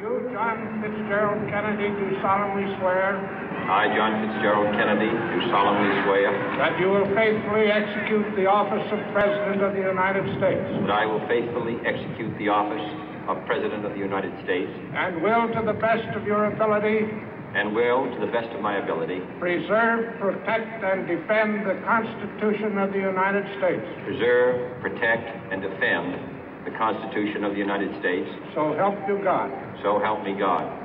You, John Fitzgerald Kennedy, do solemnly swear. I, John Fitzgerald Kennedy, do solemnly swear. That you will faithfully execute the office of President of the United States. That I will faithfully execute the office of President of the United States. And will, to the best of your ability. And will, to the best of my ability. Preserve, protect, and defend the Constitution of the United States. Preserve, protect, and defend the Constitution of the United States. So help you God. So help me God.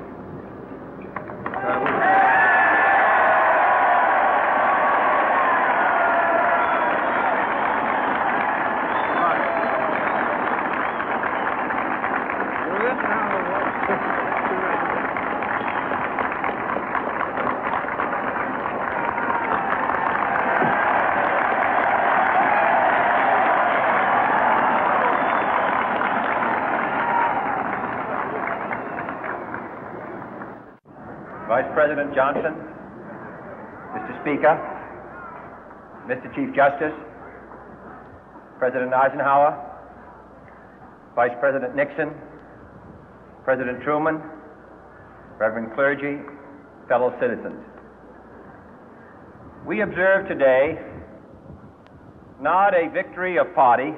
Vice President Johnson, Mr. Speaker, Mr. Chief Justice, President Eisenhower, Vice President Nixon, President Truman, Reverend clergy, fellow citizens. We observe today not a victory of party,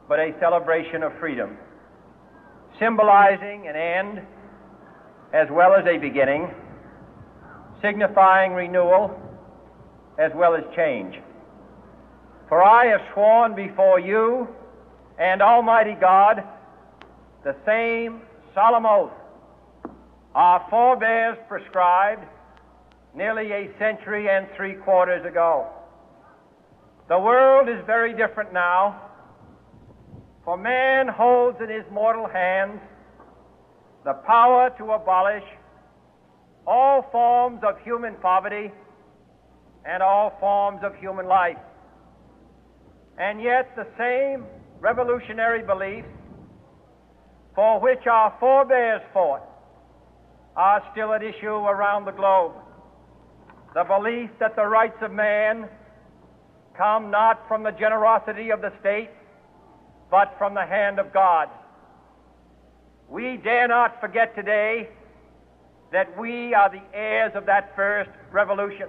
but a celebration of freedom, symbolizing an end as well as a beginning, signifying renewal as well as change. For I have sworn before you and Almighty God the same solemn oath our forebears prescribed nearly a century and 3/4 ago. The world is very different now, for man holds in his mortal hands the power to abolish all forms of human poverty and all forms of human life. And yet the same revolutionary beliefs for which our forebears fought are still at issue around the globe. The belief that the rights of man come not from the generosity of the state, but from the hand of God. We dare not forget today that we are the heirs of that first revolution.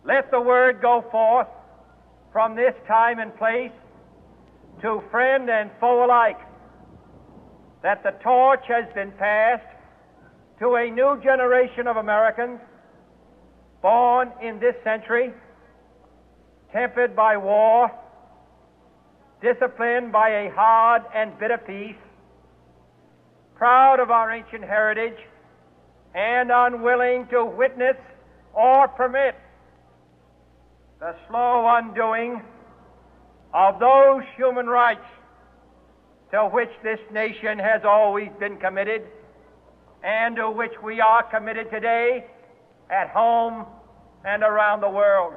Let the word go forth from this time and place to friend and foe alike that the torch has been passed to a new generation of Americans born in this century, tempered by war, disciplined by a hard and bitter peace, proud of our ancient heritage, and unwilling to witness or permit the slow undoing of those human rights to which this nation has always been committed and to which we are committed today at home and around the world.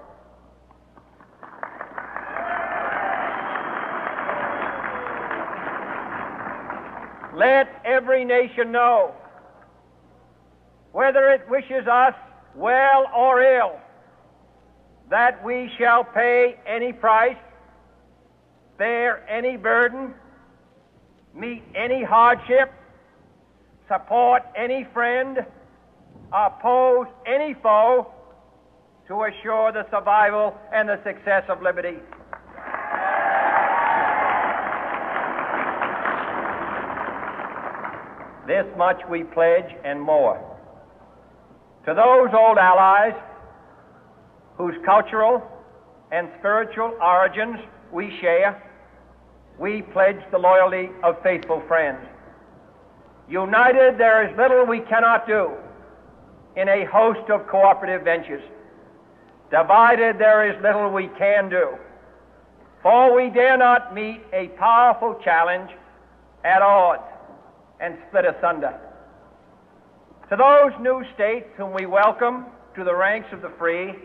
Let every nation know, whether it wishes us well or ill, that we shall pay any price, bear any burden, meet any hardship, support any friend, oppose any foe, to assure the survival and the success of liberty. This much we pledge and more. To those old allies whose cultural and spiritual origins we share, we pledge the loyalty of faithful friends. United, there is little we cannot do in a host of cooperative ventures. Divided, there is little we can do, for we dare not meet a powerful challenge at odds and split asunder. To those new states whom we welcome to the ranks of the free,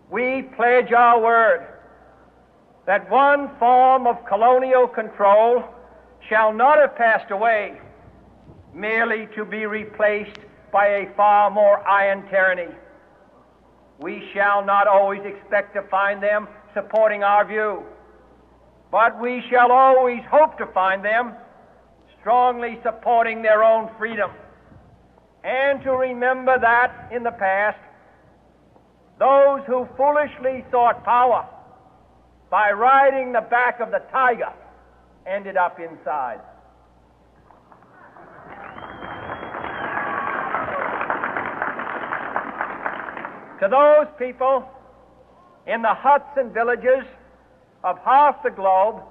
we pledge our word that one form of colonial control shall not have passed away merely to be replaced by a far more iron tyranny. We shall not always expect to find them supporting our view, but we shall always hope to find them strongly supporting their own freedom, and to remember that in the past, those who foolishly sought power by riding the back of the tiger ended up inside. To those people in the huts and villages of half the globe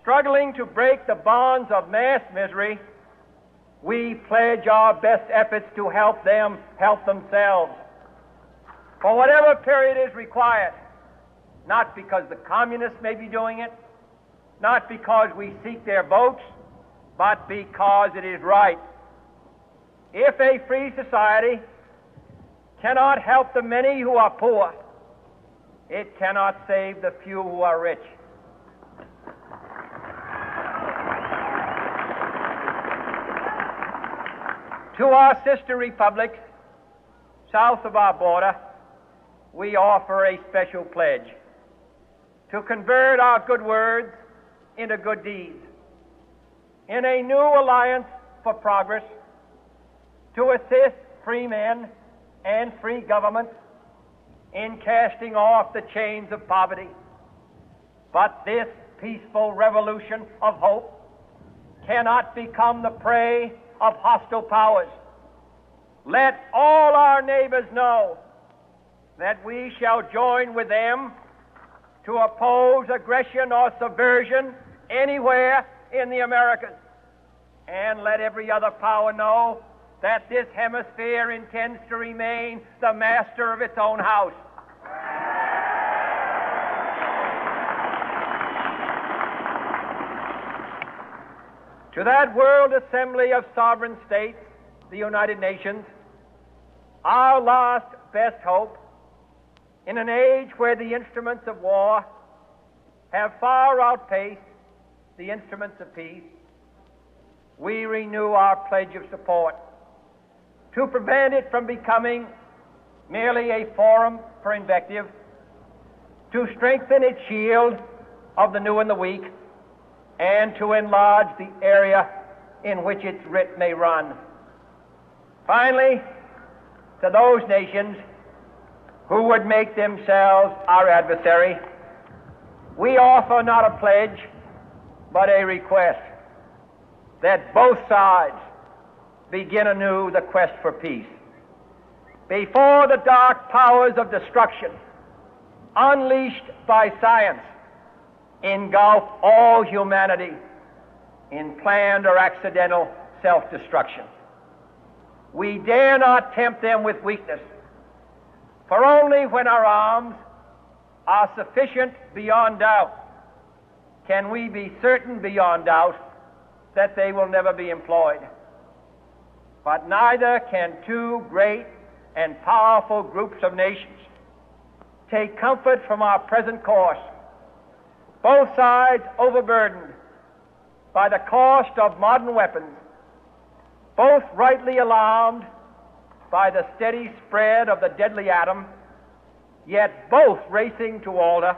struggling to break the bonds of mass misery, we pledge our best efforts to help them help themselves for whatever period is required, not because the communists may be doing it, not because we seek their votes, but because it is right. If a free society cannot help the many who are poor, it cannot save the few who are rich. To our sister republics south of our border, we offer a special pledge to convert our good words into good deeds, in a new alliance for progress, to assist free men and free governments in casting off the chains of poverty. But this peaceful revolution of hope cannot become the prey of hostile powers. Let all our neighbors know that we shall join with them to oppose aggression or subversion anywhere in the Americas. And let every other power know that this hemisphere intends to remain the master of its own house. To that World Assembly of Sovereign States, the United Nations, our last best hope, in an age where the instruments of war have far outpaced the instruments of peace, we renew our pledge of support to prevent it from becoming merely a forum for invective, to strengthen its shield of the new and the weak, and to enlarge the area in which its writ may run. Finally, to those nations who would make themselves our adversary, we offer not a pledge, but a request that both sides begin anew the quest for peace. Before the dark powers of destruction, unleashed by science, engulf all humanity in planned or accidental self-destruction, we dare not tempt them with weakness, for only when our arms are sufficient beyond doubt can we be certain beyond doubt that they will never be employed. But neither can two great and powerful groups of nations take comfort from our present course, both sides overburdened by the cost of modern weapons, both rightly alarmed by the steady spread of the deadly atom, yet both racing to alter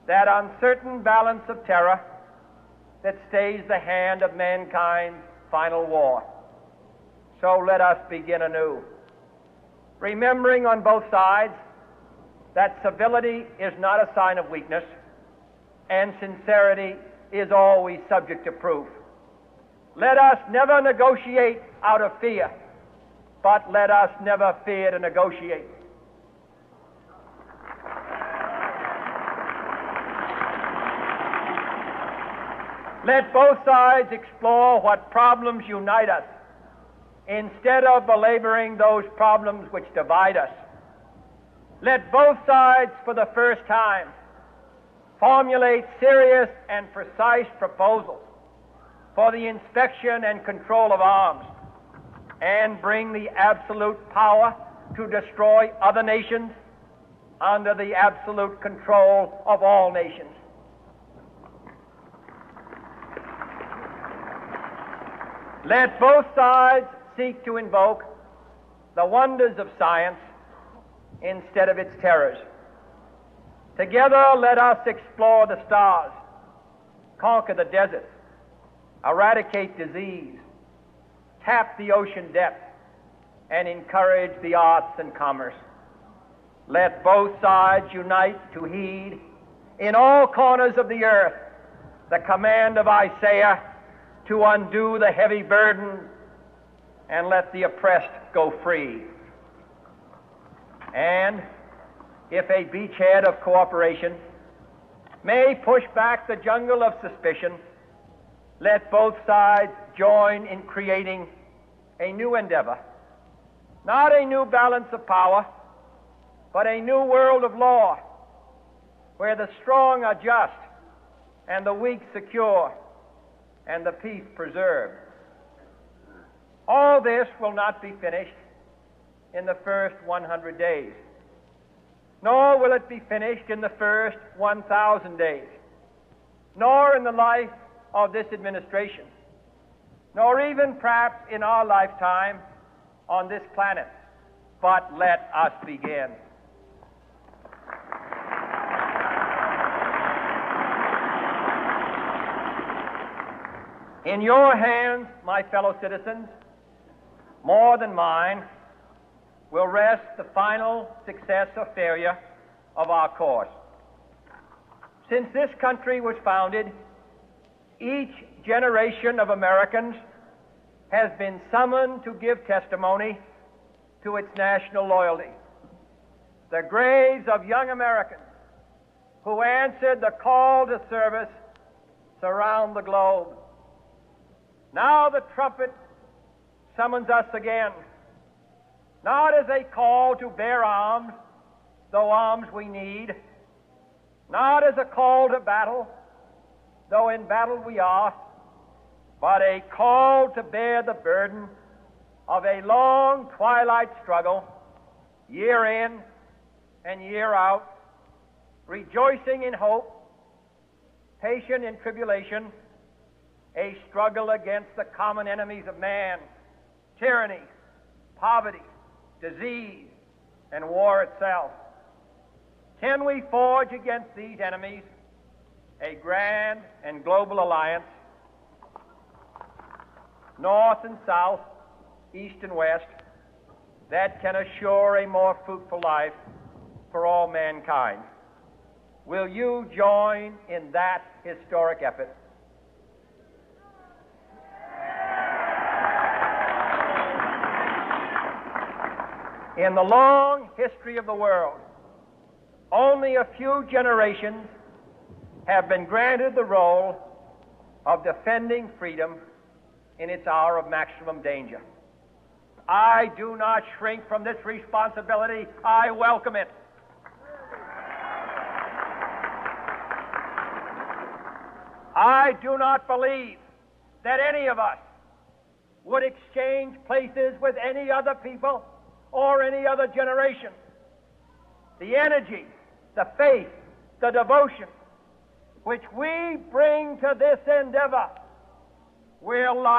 that uncertain balance of terror that stays the hand of mankind's final war. So let us begin anew, remembering on both sides that civility is not a sign of weakness, and sincerity is always subject to proof. Let us never negotiate out of fear, but let us never fear to negotiate. Let both sides explore what problems unite us, instead of belaboring those problems which divide us. Let both sides, for the first time, formulate serious and precise proposals for the inspection and control of arms, and bring the absolute power to destroy other nations under the absolute control of all nations. Let both sides seek to invoke the wonders of science instead of its terrors. Together, let us explore the stars, conquer the deserts, eradicate disease, tap the ocean depth, and encourage the arts and commerce. Let both sides unite to heed in all corners of the earth the command of Isaiah to undo the heavy burden and let the oppressed go free. And if a beachhead of cooperation may push back the jungle of suspicion, let both sides join in creating a new endeavor, not a new balance of power, but a new world of law, where the strong are just and the weak secure and the peace preserved. All this will not be finished in the first 100 days, nor will it be finished in the first 1,000 days, nor in the life of this administration, nor even perhaps in our lifetime on this planet. But let us begin. In your hands, my fellow citizens, more than mine, will rest the final success or failure of our course. Since this country was founded, each generation of Americans has been summoned to give testimony to its national loyalty. The graves of young Americans who answered the call to service surround the globe. Now the trumpet summons us again, not as a call to bear arms, though arms we need, not as a call to battle, though in battle we are, but a call to bear the burden of a long twilight struggle, year in and year out, rejoicing in hope, patient in tribulation, a struggle against the common enemies of man, tyranny, poverty, disease, and war itself. Can we forge against these enemies a grand and global alliance, north and south, east and west, that can assure a more fruitful life for all mankind? Will you join in that historic effort? In the long history of the world, only a few generations have been granted the role of defending freedom in its hour of maximum danger. I do not shrink from this responsibility. I welcome it. I do not believe that any of us would exchange places with any other people or any other generation. The energy, the faith, the devotion which we bring to this endeavor will lie